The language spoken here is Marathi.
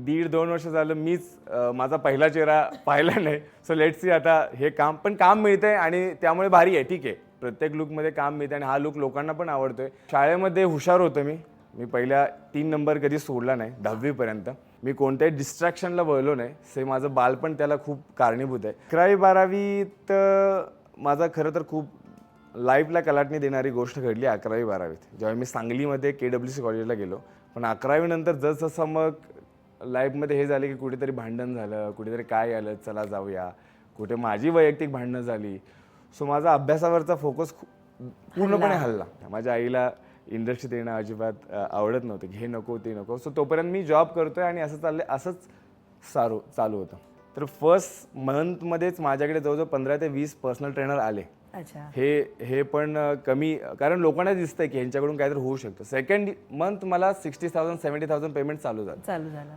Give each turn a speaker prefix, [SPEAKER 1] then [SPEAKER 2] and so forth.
[SPEAKER 1] 1.5-2 वर्ष झालं मीच माझा पहिला चेहरा पाहिला नाही. सो लेट्स सी आता हे काम मिळतंय आणि त्यामुळे भारी आहे. ठीक आहे, प्रत्येक लुकमध्ये काम मिळतं आणि हा लुक लोकांना पण आवडतोय. शाळेमध्ये हुशार होतो मी पहिल्या 3 नंबर कधी सोडला नाही 10वीपर्यंत. मी कोणत्याही डिस्ट्रॅक्शनला वळलो नाही. से माझं बालपण त्याला खूप कारणीभूत आहे. 11वी-12वीत माझा खरं तर खूप लाईफला कलाटणी देणारी गोष्ट घडली 11वी-12वीत. जेव्हा मी सांगलीमध्ये KWC कॉलेजला गेलो. पण 11वी नंतर जसं मग लाईफमध्ये हे झालं की कुठेतरी भांडण झालं, कुठेतरी काय आलं, चला जाऊया, कुठे माझी वैयक्तिक भांडणं झाली. सो माझा अभ्यासावरचा फोकस पूर्णपणे हल्ला. माझ्या आईला इंडस्ट्रीत येणं अजिबात आवडत नव्हतं. हे नको ते नको. सो तोपर्यंत मी जॉब करतोय आणि असं असंच चालू होतं. तर फर्स्ट मंथमध्येच माझ्याकडे जवळजवळ 15 ते 20 पर्सनल ट्रेनर आले. हे पण कमी, कारण लोकांना दिसतंय की ह्यांच्याकडून काहीतरी होऊ शकतं. सेकंड मंथ मला 60,000-70,000 पेमेंट चालू झालं.